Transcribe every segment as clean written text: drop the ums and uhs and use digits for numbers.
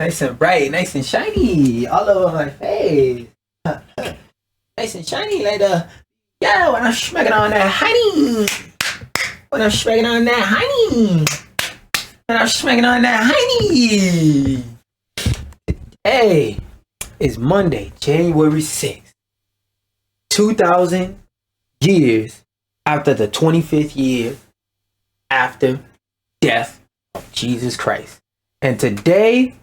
Nice and bright, nice and shiny, all over my face. Nice and shiny, like yeah, when I'm smacking on that honey. When I'm smacking on that honey. When I'm smacking on that honey. Hey, it's Monday, January 6th. 2,000 years after the 25th year after death of Jesus Christ. And today,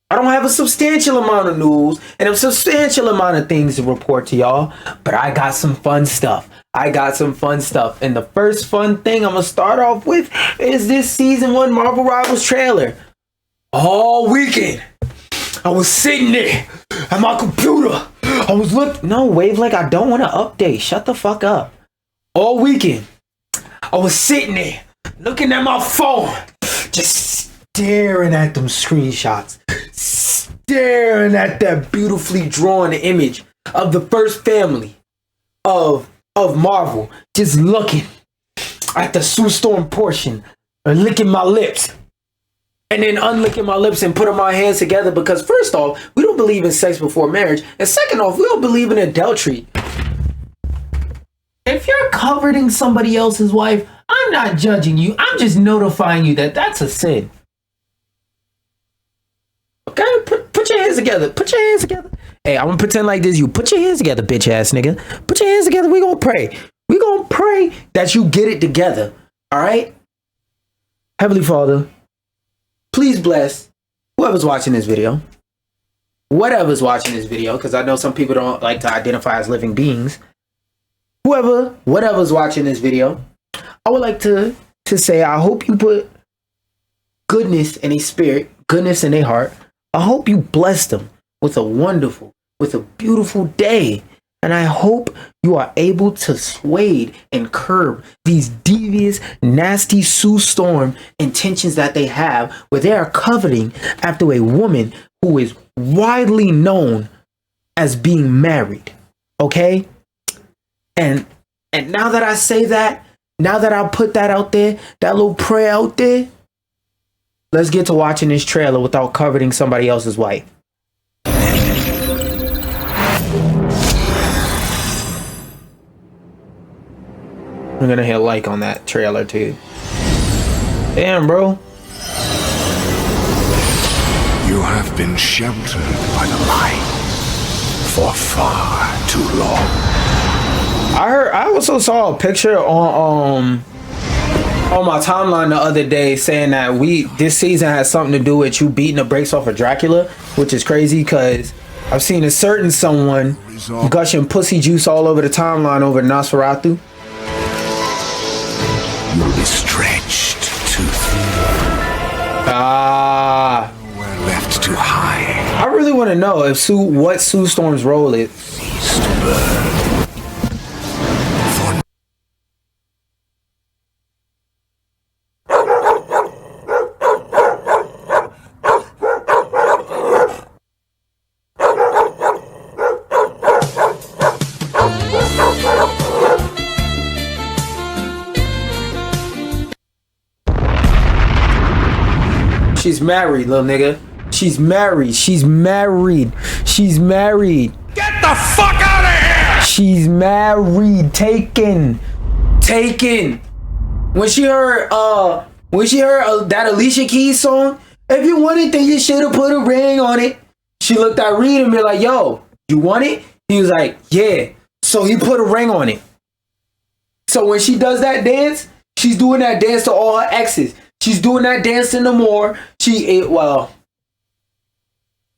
I don't have a substantial amount of news and a substantial amount of things to report to y'all, but I got some fun stuff. And the first fun thing I'm going to start off with is this season 1 Marvel Rivals trailer. All weekend, I was sitting there at my computer. I was looking. No, Wavelength, I don't want to update. Shut the fuck up. All weekend, I was sitting there looking at my phone, just staring at them screenshots, staring at that beautifully drawn image of the first family of Marvel, just looking at the Sue Storm portion and licking my lips and then unlicking my lips and putting my hands together, because first off, we don't believe in sex before marriage, and second off, we don't believe in adultery. If you're coveting somebody else's wife, I'm not judging you. I'm just notifying you that that's a sin. Okay, put your hands together. Put your hands together. Hey, I'm gonna pretend like this. You put your hands together, bitch ass nigga. Put your hands together. We gonna pray. We gonna pray that you get it together. All right. Heavenly Father, please bless whoever's watching this video. Whatever's watching this video, because I know some people don't like to identify as living beings. Whatever's watching this video, I would like to say I hope you put goodness in a spirit, goodness in a heart. I hope you bless them with a beautiful day. And I hope you are able to sway and curb these devious, nasty Sue Storm intentions that they have, where they are coveting after a woman who is widely known as being married. Okay? And now that I say that, now that I put that out there, that little prayer out there, let's get to watching this trailer without coveting somebody else's wife. I'm gonna hit like on that trailer too. Damn, bro. You have been sheltered by the light for far too long. I also saw a picture on my timeline the other day saying that this season has something to do with you beating the brakes off of Dracula, which is crazy because I've seen a certain someone gushing pussy juice all over the timeline over Nosferatu. You'll be stretched too thin. Nowhere left to hide. I really want to know if what Sue Storm's role is. Cease to burn. She's married, little nigga. She's married. Get the fuck out of here! She's married. Taken. When she heard that Alicia Keys song, if you want it, then you should have put a ring on it. She looked at Reed and be like, yo, you want it? He was like, yeah. So he put a ring on it. So when she does that dance, she's doing that dance to all her exes. She's doing that dance in the more. Well,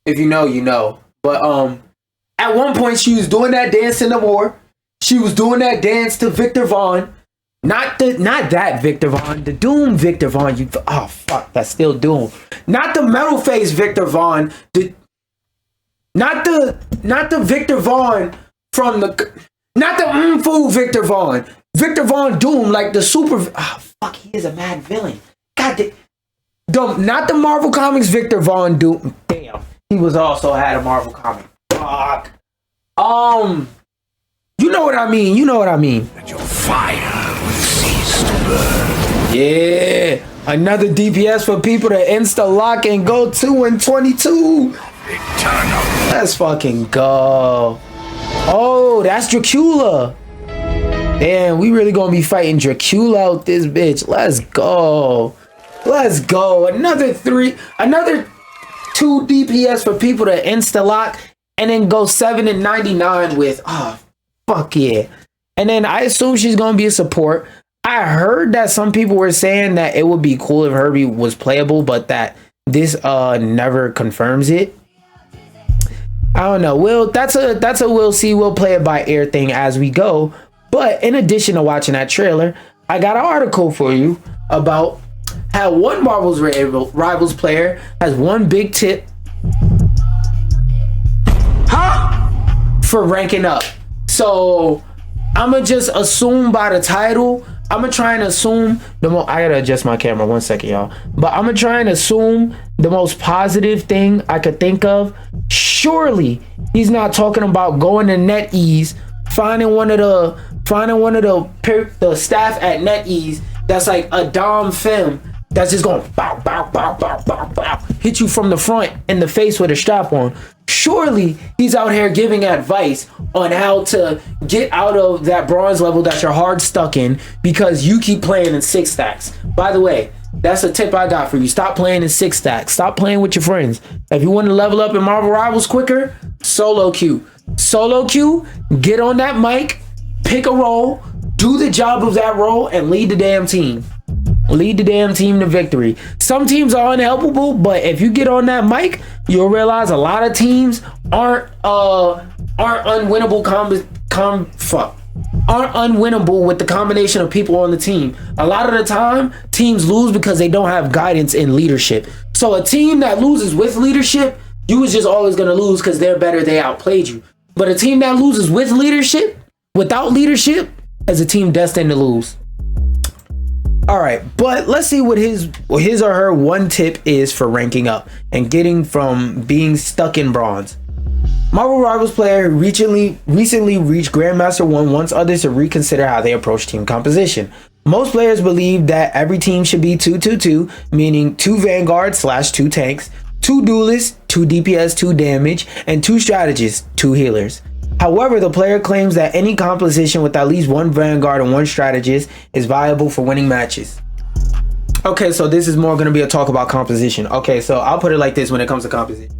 if you know, you know. But at one point she was doing that dance in the more. She was doing that dance to Victor Vaughn. Not that Victor Vaughn, the Doom Victor Vaughn. Oh fuck, that's still Doom. Not the metal face Victor Vaughn. Not the Victor Vaughn from the. Not the fool Victor Vaughn. Victor Vaughn Doom, like the super. Oh fuck, he is a mad villain. God damn. Not the Marvel Comics Victor Vaughn Doom. Damn, he was also had a Marvel comic. Fuck. You know what I mean. And your fire will cease to burn. Yeah, another DPS for people to insta lock and go 2 and 22. Let's fucking go. Oh, that's Dracula. Damn, we really gonna be fighting Dracula out this bitch. Let's go. Let's go. Another 2 DPS for people to insta lock and then go 7 and 99 with. Oh, fuck yeah. And then I assume she's gonna be a support. I heard that some people were saying that it would be cool if Herbie was playable, but that this never confirms it. I don't know. That's a we'll see. We'll play it by ear thing as we go. But in addition to watching that trailer, I got an article for you about how one Marvel's Rivals player has one big tip for ranking up. So I'ma just assume by the title. I'm gonna try and assume I gotta adjust my camera 1 second, y'all. But I'm gonna try and assume the most positive thing I could think of. Surely he's not talking about going to NetEase, finding one of the staff at NetEase that's like a Dom Fem that's just going bow, bow, bow, bow, bow, bow, hit you from the front in the face with a strap on. Surely he's out here giving advice on how to get out of that bronze level that you're hard stuck in because you keep playing in 6 stacks. By the way, that's a tip I got for you. Stop playing in 6 stacks. Stop playing with your friends. If you want to level up in Marvel Rivals quicker, solo queue. Solo queue, get on that mic, pick a role, do the job of that role, and lead the damn team. Lead the damn team to victory. Some teams are unhelpable, but if you get on that mic, you'll realize a lot of teams aren't unwinnable aren't unwinnable with the combination of people on the team. A lot of the time, teams lose because they don't have guidance in leadership. So a team that loses with leadership, you was just always gonna lose because they're better, they outplayed you. But a team that loses with leadership, without leadership, is a team destined to lose. All right, but let's see what his or her one tip is for ranking up and getting from being stuck in bronze. Marvel Rivals player recently reached Grandmaster 1 wants others to reconsider how they approach team composition. Most players believe that every team should be 2-2-2, meaning 2 vanguards / 2 tanks, 2 duelists, 2 DPS, 2 damage, and 2 strategists, 2 healers. However, the player claims that any composition with at least 1 vanguard and 1 strategist is viable for winning matches. Okay, so this is more going to be a talk about composition. Okay, so I'll put it like this when it comes to composition.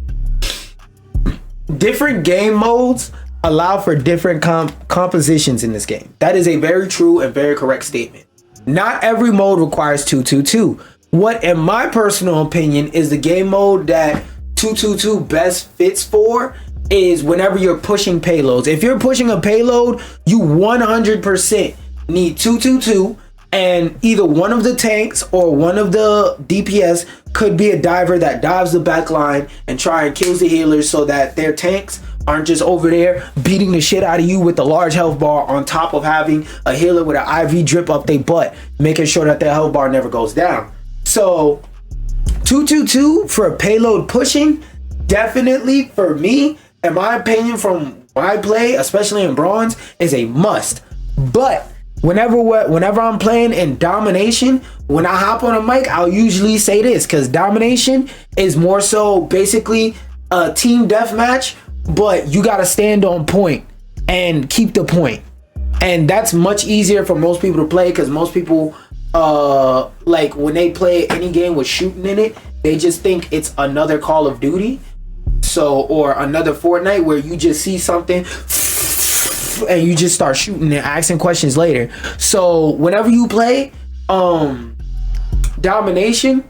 Different game modes allow for different compositions in this game. That is a very true and very correct statement. Not every mode requires 2-2-2. What, in my personal opinion, is the game mode that 2-2-2 best fits for is whenever you're pushing payloads. If you're pushing a payload, you 100% need 2-2-2, and either one of the tanks or one of the DPS could be a diver that dives the back line and try and kills the healers so that their tanks aren't just over there beating the shit out of you with a large health bar on top of having a healer with an IV drip up their butt, making sure that their health bar never goes down. So 2-2-2 for payload pushing, definitely for me, in my opinion, from my play, especially in bronze, is a must. But whenever I'm playing in domination, when I hop on a mic, I'll usually say this, because domination is more so basically a team deathmatch, but you got to stand on point and keep the point. And that's much easier for most people to play, because most people, like when they play any game with shooting in it, they just think it's another Call of Duty. So, or another Fortnite where you just see something and you just start shooting and asking questions later. So whenever you play domination,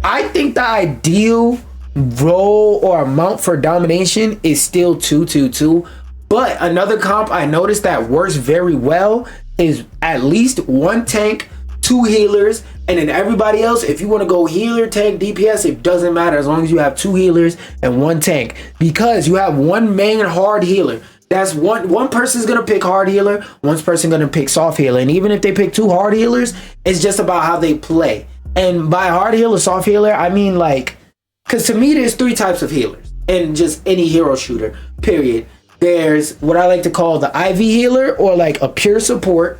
I think the ideal role or amount for domination is still 2-2-2. But another comp I noticed that works very well is at least 1 tank, 2 healers, and then everybody else, if you want to go healer, tank, DPS, it doesn't matter as long as you have 2 healers and 1 tank, because you have 1 main hard healer. That's one person's gonna pick hard healer, one person gonna pick soft healer, and even if they pick 2 hard healers, it's just about how they play. And by hard healer, soft healer, I mean like, because to me there's 3 types of healers in just any hero shooter, period. There's what I like to call the IV healer, or like a pure support,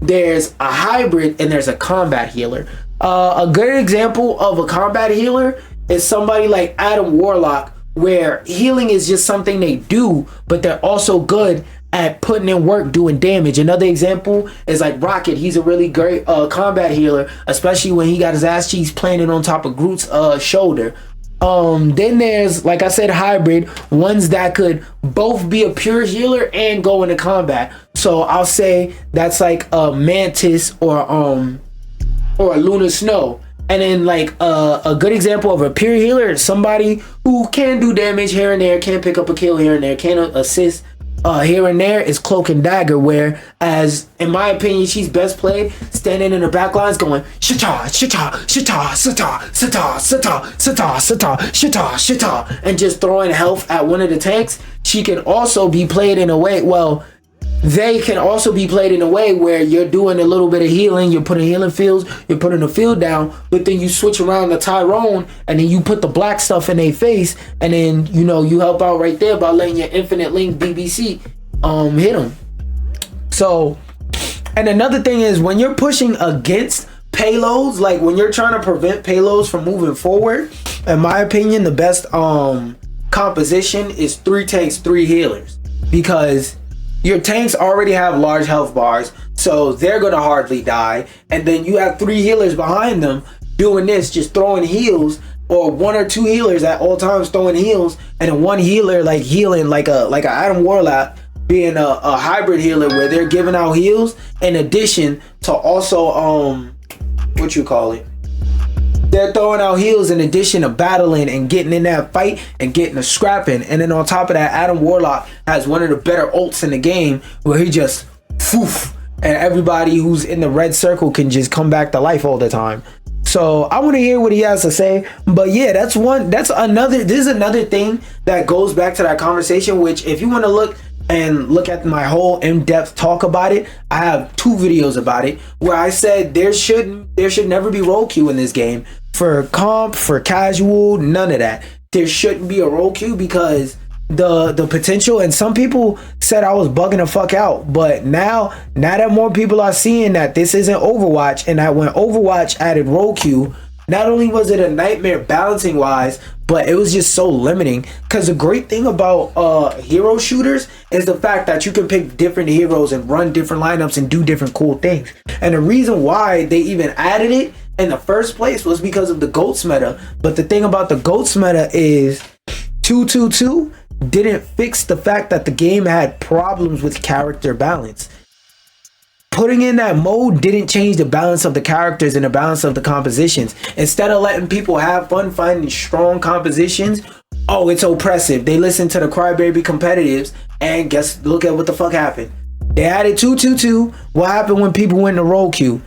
there's a hybrid, and there's a combat healer. A good example of a combat healer is somebody like Adam Warlock, where healing is just something they do, but they're also good at putting in work doing damage. Another example is like Rocket. He's a really great combat healer, especially when he got his ass cheeks planted on top of Groot's shoulder. Then there's, like I said, hybrid ones that could both be a pure healer and go into combat. So I'll say that's like a Mantis or a Luna Snow. And then like a good example of a pure healer is somebody who can do damage here and there, can pick up a kill here and there, can assist here and there, is Cloak and Dagger, where, as in my opinion, she's best played standing in the back lines going shita shita shita shita shita shita shita shita shita shita, and just throwing health at one of the tanks. She can also be played in a way, well, they can also be played in a way where you're doing a little bit of healing, you're putting healing fields, you're putting the field down, but then you switch around to Tyrone, and then you put the black stuff in their face, and then, you know, you help out right there by letting your Infinite Link BBC hit them. So, and another thing is, when you're pushing against payloads, like when you're trying to prevent payloads from moving forward, in my opinion, the best composition is 3 tanks, 3 healers, because your tanks already have large health bars, so they're gonna hardly die. And then you have 3 healers behind them doing this, just throwing heals, or 1 or 2 healers at all times throwing heals, and then 1 healer like healing, like a Adam Warlock being a hybrid healer, where they're giving out heals in addition to also what you call it, they're throwing out heals in addition to battling and getting in that fight and getting a scrapping. And then on top of that, Adam Warlock has one of the better ults in the game, where he just foof, and everybody who's in the red circle can just come back to life all the time. So I want to hear what he has to say. But yeah, this is another thing that goes back to that conversation, which, if you want to look at my whole in-depth talk about it, I have 2 videos about it, where I said there should never be role queue in this game. For comp, for casual, none of that. There shouldn't be a role queue, because the potential, and some people said I was bugging the fuck out, but now that more people are seeing that this isn't Overwatch, and that when Overwatch added role queue, not only was it a nightmare balancing wise, but it was just so limiting. Because the great thing about hero shooters is the fact that you can pick different heroes and run different lineups and do different cool things. And the reason why they even added it in the first place was because of the GOATS meta. But the thing about the GOATS meta is 222 didn't fix the fact that the game had problems with character balance. Putting in that mode didn't change the balance of the characters and the balance of the compositions. Instead of letting people have fun finding strong compositions, oh, it's oppressive. They listen to the crybaby competitives, and look at what the fuck happened. They added 222. What happened when people went to role queue?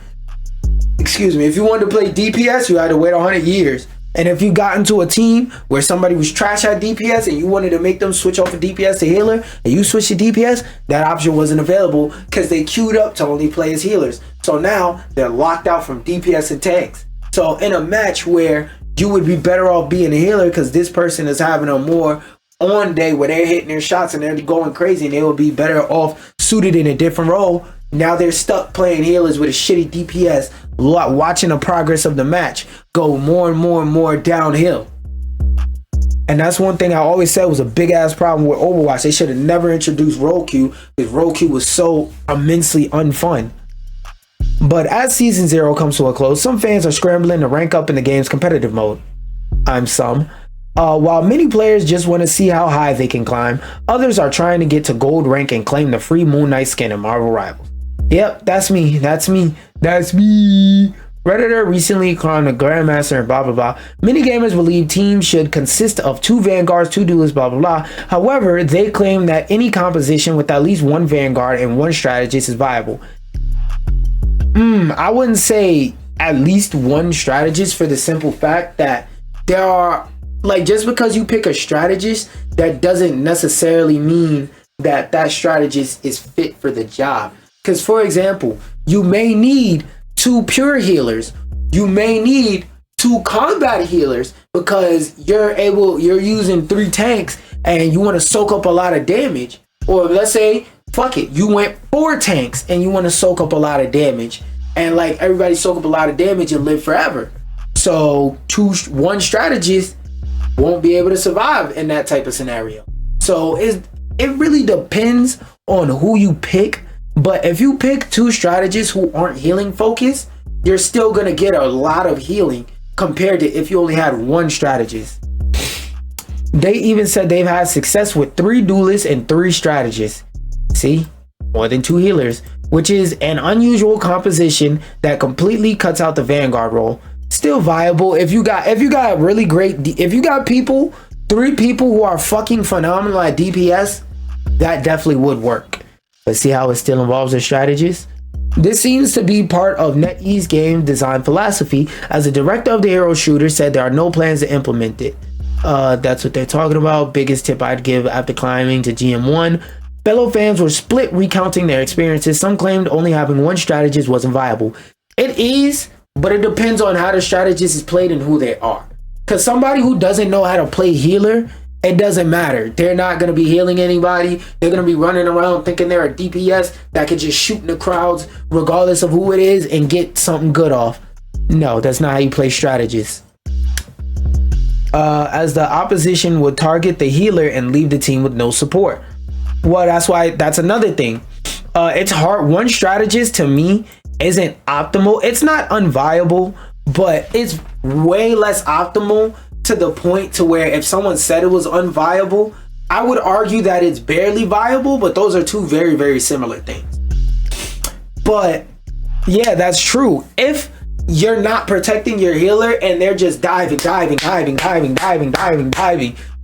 Excuse me. If you wanted to play DPS, you had to wait 100 years. And if you got into a team where somebody was trash at DPS and you wanted to make them switch off of DPS to healer, and you switch to DPS, that option wasn't available, because they queued up to only play as healers. So now they're locked out from DPS and tanks. So in a match where you would be better off being a healer, because this person is having a more on day where they're hitting their shots and they're going crazy, and they would be better off suited in a different role. Now they're stuck playing healers with a shitty DPS, watching the progress of the match go more and more and more downhill. And that's one thing I always said was a big ass problem with Overwatch. They should have never introduced role queue, because role queue was so immensely unfun. But as season 0 comes to a close, some fans are scrambling to rank up in the game's competitive mode. I'm some. While many players just want to see how high they can climb, others are trying to get to gold rank and claim the free Moon Knight skin in Marvel Rivals. Yep, that's me. Redditor recently crowned a Grandmaster and blah blah blah. Many gamers believe teams should consist of 2 Vanguards, 2 Duelists, blah blah blah. However, they claim that any composition with at least 1 Vanguard and 1 Strategist is viable. I wouldn't say at least 1 Strategist, for the simple fact that there are, like, just because you pick a Strategist, that doesn't necessarily mean that that Strategist is fit for the job. Because, for example, you may need 2 pure healers, you may need 2 combat healers, because you're using 3 tanks and you want to soak up a lot of damage. Or let's say fuck it, you went 4 tanks and you want to soak up a lot of damage, and like everybody soak up a lot of damage and live forever. So one strategist won't be able to survive in that type of scenario. So it really depends on who you pick. But if you pick 2 strategists who aren't healing focused, you're still gonna get a lot of healing compared to if you only had 1 strategist. They even said they've had success with 3 duelists and 3 strategists. See, more than 2 healers, which is an unusual composition that completely cuts out the Vanguard role. Still viable if you got really great, if you got 3 people who are fucking phenomenal at DPS, that definitely would work. But see how it still involves a strategist? This seems to be part of NetEase's game design philosophy, as the director of the hero shooter said there are no plans to implement it. That's what they're talking about. Biggest tip I'd give after climbing to GM1. Fellow fans were split recounting their experiences. Some claimed only having 1 strategist wasn't viable. It is, but it depends on how the strategist is played and who they are. Because somebody who doesn't know how to play healer, it doesn't matter. They're not going to be healing anybody. They're going to be running around thinking they're a DPS that can just shoot in the crowds regardless of who it is and get something good off. No, that's not how you play strategist. As the opposition would target the healer and leave the team with no support. Well, that's another thing. It's hard. 1 strategist to me isn't optimal. It's not unviable, but it's way less optimal to the point to where if someone said it was unviable, I would argue that it's barely viable, but those are 2 very, very similar things. But yeah, that's true. If you're not protecting your healer and they're just diving,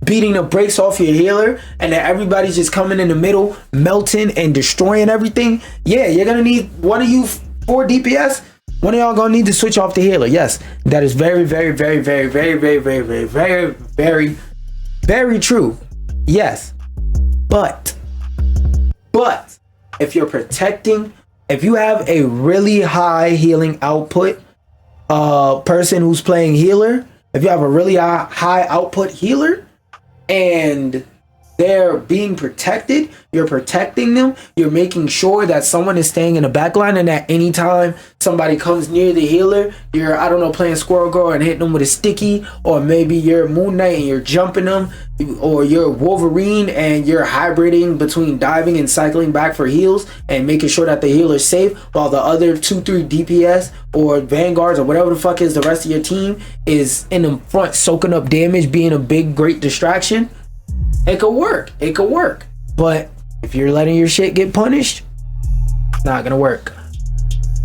beating the brakes off your healer, and then everybody's just coming in the middle, melting and destroying everything, yeah, you're gonna need one of you 4 DPS. One of y'all gonna need to switch off the healer. Yes, that is very, very, very, very, very, very, very, very, very, very, very true. Yes, but if you're protecting, if you have a really high healing output person who's playing healer, if you have a really high output healer and they're being protected, you're protecting them, you're making sure that someone is staying in the back line, and at any time somebody comes near the healer, you're, I don't know, playing Squirrel Girl and hitting them with a sticky, or maybe you're Moon Knight and you're jumping them, or you're Wolverine and you're hybriding between diving and cycling back for heals and making sure that the healer's safe while the other 2-3 DPS or Vanguards or whatever the fuck is the rest of your team is in the front soaking up damage, being a big great distraction. It could work. It could work. But if you're letting your shit get punished, it's not gonna work.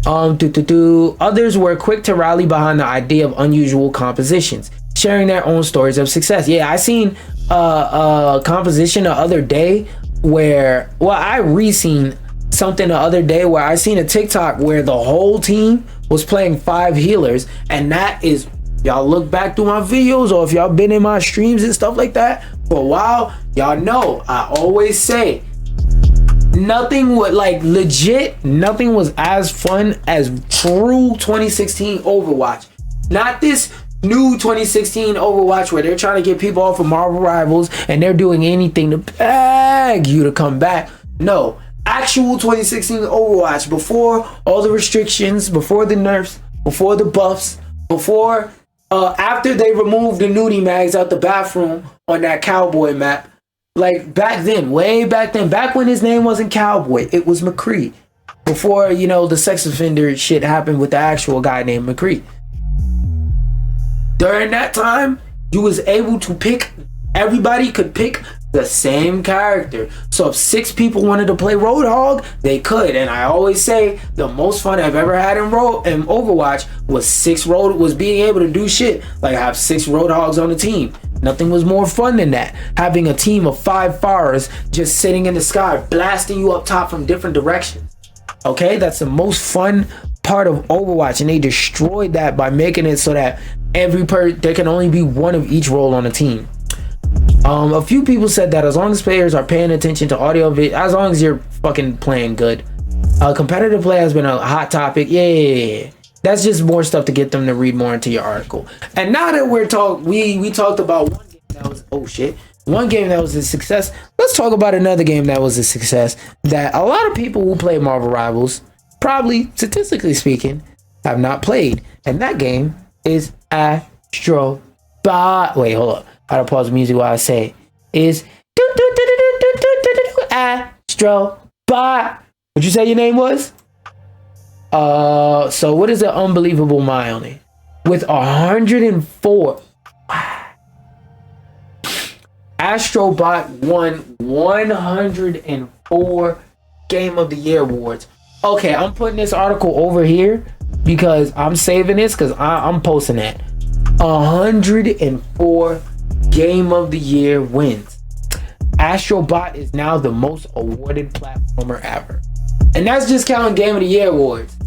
Others were quick to rally behind the idea of unusual compositions, sharing their own stories of success. Yeah, I seen a composition the other day where, well, I re-seen something the other day where I seen a TikTok where the whole team was playing 5 healers, and that is, y'all look back through my videos, or if y'all been in my streams and stuff like that for a while, y'all know I always say nothing would, like, legit, nothing was as fun as true 2016 Overwatch. Not this new 2016 Overwatch where they're trying to get people off of Marvel Rivals and they're doing anything to beg you to come back. No, actual 2016 Overwatch, before all the restrictions, before the nerfs, before the buffs, before after they removed the nudie mags out the bathroom on that cowboy map. Like back then, way back then, back when his name wasn't Cowboy, it was McCree. Before, you know, the sex offender shit happened with the actual guy named McCree. During that time, you was able to pick, everybody could pick the same character. So if 6 people wanted to play Roadhog, they could. And I always say the most fun I've ever had in Overwatch was being able to do shit like have 6 Roadhogs on the team. Nothing was more fun than that. Having a team of 5 Farahs just sitting in the sky, blasting you up top from different directions. Okay, that's the most fun part of Overwatch, and they destroyed that by making it so that there can only be one of each role on a team. A few people said that as long as players are paying attention to audio, as long as you're fucking playing good. Competitive play has been a hot topic. Yeah. That's just more stuff to get them to read more into your article. And now that we talked about one game that was, oh shit, one game that was a success. Let's talk about another game that was a success that a lot of people who play Marvel Rivals, probably statistically speaking, have not played. And that game is Astro Bot. Wait, hold up. I gotta pause the music while I say it. Is Astro Bot. What'd you say your name was? So what is the unbelievable mile name? With 104. Astrobot won 104 Game of the Year awards. Okay, I'm putting this article over here because I'm saving this because I'm posting that. 104 Game of the Year wins. Astrobot is now the most awarded platformer ever. And that's just counting Game of the Year awards.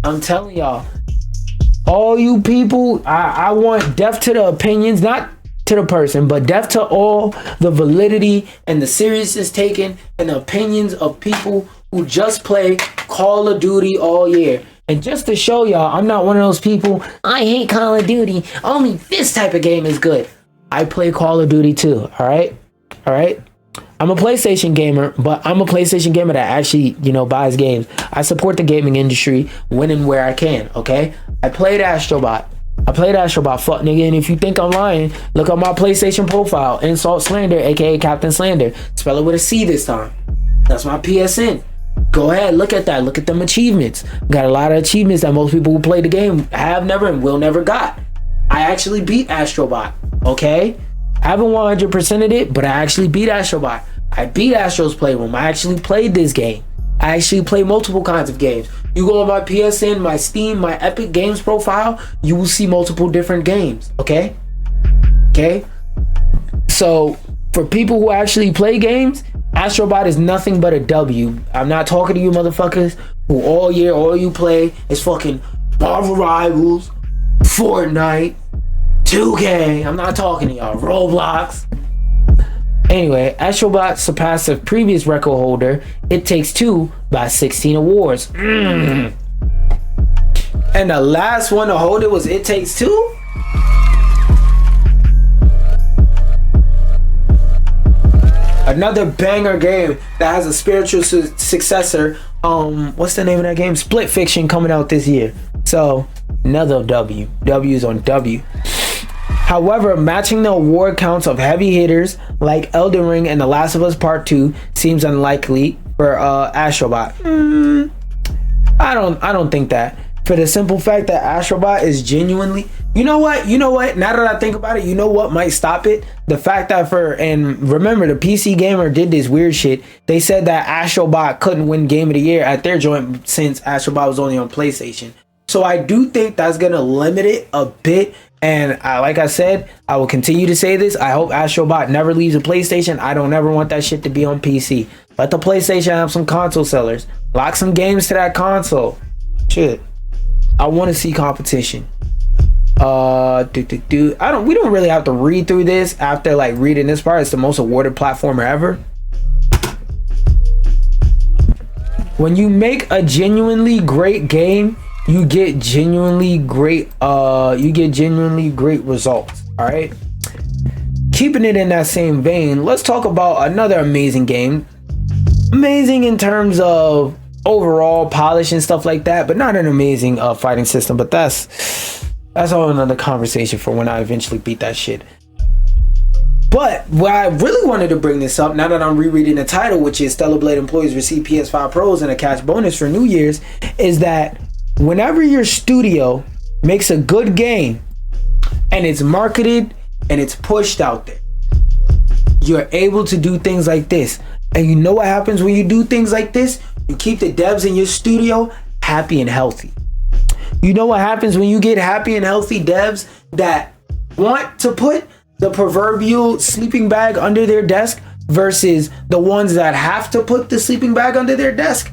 I'm telling y'all, all you people, I want death to the opinions, not to the person, but death to all the validity and the seriousness taken and the opinions of people who just play Call of Duty all year. And just to show y'all, I'm not one of those people, I hate Call of Duty, only this type of game is good. I play Call of Duty too, all right? I'm a PlayStation gamer, but I'm a PlayStation gamer that actually, buys games. I support the gaming industry when and where I can, okay? I played Astrobot. Fuck nigga, and if you think I'm lying, look up my PlayStation profile, Insult Slander, aka QaptainSlander. Spell it with a C this time. That's my PSN. Go ahead, look at that. Look at them achievements. Got a lot of achievements that most people who play the game have never and will never got. I actually beat Astrobot, okay? I haven't 100%ed it, but I actually beat Astrobot. I beat Astro's Playroom. I actually played this game. I actually play multiple kinds of games. You go on my PSN, my Steam, my Epic Games profile, you will see multiple different games, okay? So, for people who actually play games, Astrobot is nothing but a W. I'm not talking to you motherfuckers who all year, all you play is fucking Marvel Rivals, Fortnite, 2K. I'm not talking to y'all. Roblox. Anyway, Astrobot surpassed the previous record holder, It Takes Two, by 16 awards. And the last one to hold it was It Takes Two? Another banger game that has a spiritual successor. What's the name of that game? Split Fiction, coming out this year. So, another W. W's on W. However, matching the award counts of heavy hitters like Elden Ring and The Last of Us Part 2 seems unlikely for Astrobot. I don't think that. For the simple fact that Astrobot is genuinely, you know what? Now that I think about it, you know what might stop it? The fact that and remember, the PC Gamer did this weird shit. They said that Astrobot couldn't win Game of the Year at their joint since Astrobot was only on PlayStation. So I do think that's gonna limit it a bit. And like I said, I will continue to say this. I hope Astrobot never leaves a PlayStation. I don't ever want that shit to be on PC. Let the PlayStation have some console sellers. Lock some games to that console. Shit. I want to see competition. We don't really have to read through this after like reading this part. It's the most awarded platformer ever. When you make a genuinely great game, you get genuinely great results. All right, keeping it in that same vein, let's talk about another amazing game. Amazing in terms of overall polish and stuff like that, but not an amazing fighting system. But that's all another conversation for when I eventually beat that shit. But what I really wanted to bring this up, now that I'm rereading the title, which is Stellar Blade employees receive PS5 Pros and a cash bonus for New Year's, is that whenever your studio makes a good game and it's marketed and it's pushed out there, you're able to do things like this. And you know what happens when you do things like this? You keep the devs in your studio happy and healthy. You know what happens when you get happy and healthy devs that want to put the proverbial sleeping bag under their desk versus the ones that have to put the sleeping bag under their desk?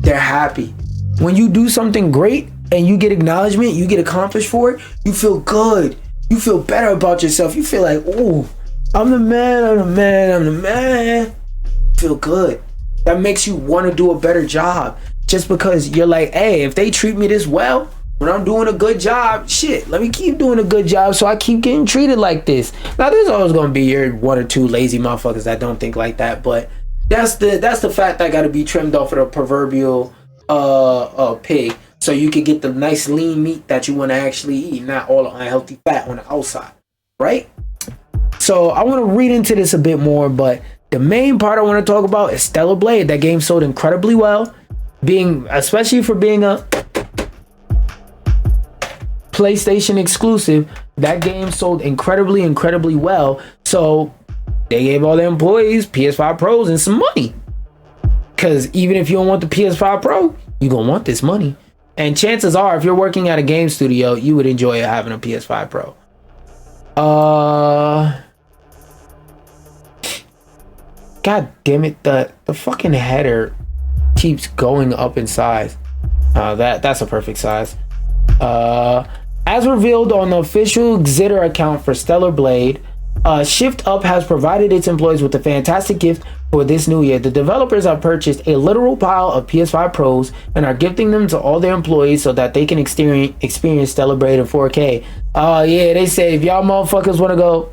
They're happy. When you do something great and you get acknowledgement, you get accomplished for it, you feel good. You feel better about yourself. You feel like, oh, I'm the man. Feel good. That makes you want to do a better job. Just because you're like, hey, if they treat me this well, when I'm doing a good job, shit, let me keep doing a good job so I keep getting treated like this. Now, there's always gonna be your one or two lazy motherfuckers that don't think like that, but that's the fact that got to be trimmed off of the proverbial pig, so you can get the nice lean meat that you want to actually eat, not all the unhealthy fat on the outside, right? So I want to read into this a bit more, but the main part I want to talk about is Stellar Blade. That game sold incredibly well, especially for being a PlayStation exclusive. That game sold incredibly well. So they gave all the employees PS5 Pros and some money. Because even if you don't want the PS5 Pro, you're going to want this money. And chances are, if you're working at a game studio, you would enjoy having a PS5 Pro. God damn it. The fucking header keeps going up in size. That's a perfect size. As revealed on the official Xitter account for Stellar Blade, Shift Up has provided its employees with a fantastic gift for this new year. The developers have purchased a literal pile of PS5 Pros and are gifting them to all their employees so that they can experience Stellar Blade in 4K. Yeah, they say if y'all motherfuckers want to go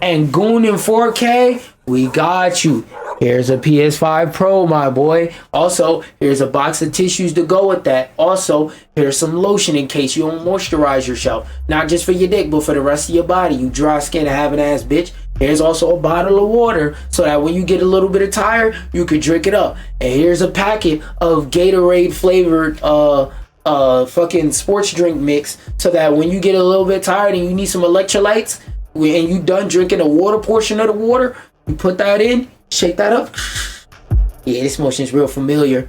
and goon in 4K, we got you. Here's a PS5 Pro, my boy. Also, here's a box of tissues to go with that. Also, here's some lotion in case you don't moisturize yourself. Not just for your dick, but for the rest of your body. You dry skin and have an ass bitch. Here's also a bottle of water so that when you get a little bit of tired, you can drink it up. And here's a packet of Gatorade flavored fucking sports drink mix so that when you get a little bit tired and you need some electrolytes and you done drinking the water portion of the water, you put that in. Shake that up. Yeah, this motion is real familiar.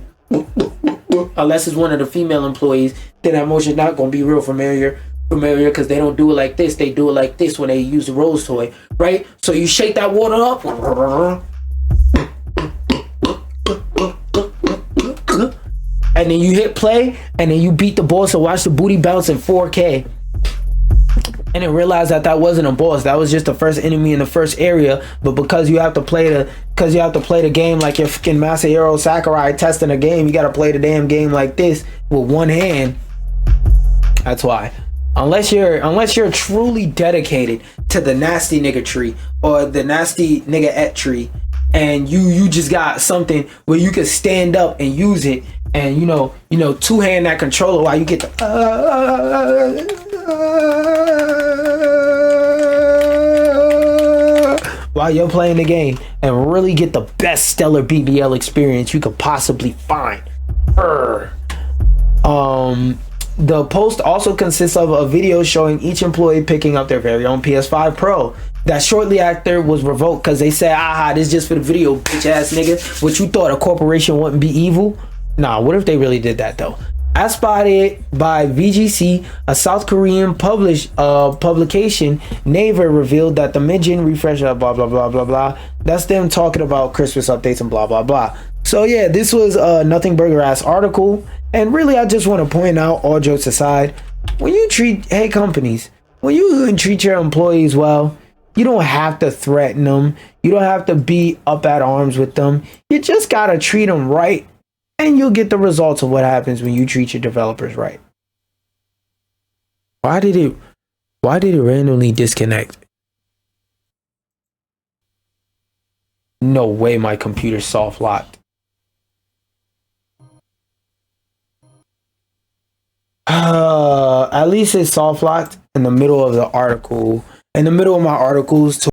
Unless it's one of the female employees, then that motion is not gonna be real familiar because they don't do it like this. They do it like this when they use the Rose toy, right? So you shake that water up, and then you hit play, and then you beat the boss and watch the booty bounce in 4K. And then realize that wasn't a boss. That was just the first enemy in the first area. But because you have to play the game like you're fucking Masahiro Sakurai testing a game, you gotta play the damn game like this with one hand. That's why. Unless you're truly dedicated to the nasty nigga tree or the nasty nigga et tree, and you just got something where you can stand up and use it, and you know two-hand that controller while you get the while you're playing the game and really get the best Stellar BBL experience you could possibly find. The post also consists of a video showing each employee picking up their very own PS5 Pro that shortly after was revoked because they said, aha, this is just for the video, bitch ass nigga. What you thought, a corporation wouldn't be evil? Nah, what if they really did that though? As spotted by VGC, a South Korean publication, Naver revealed that the mid-gen refresh, blah, blah, blah, blah, blah. That's them talking about Christmas updates and blah, blah, blah. So yeah, this was a Nothing Burger ass article. And really, I just want to point out, all jokes aside, when you treat companies, when you treat your employees well, you don't have to threaten them. You don't have to be up at arms with them. You just got to treat them right. And you'll get the results of what happens when you treat your developers right. Why did it randomly disconnect? No way my computer soft locked. At least it's soft locked in the middle of the article. In the middle of my articles.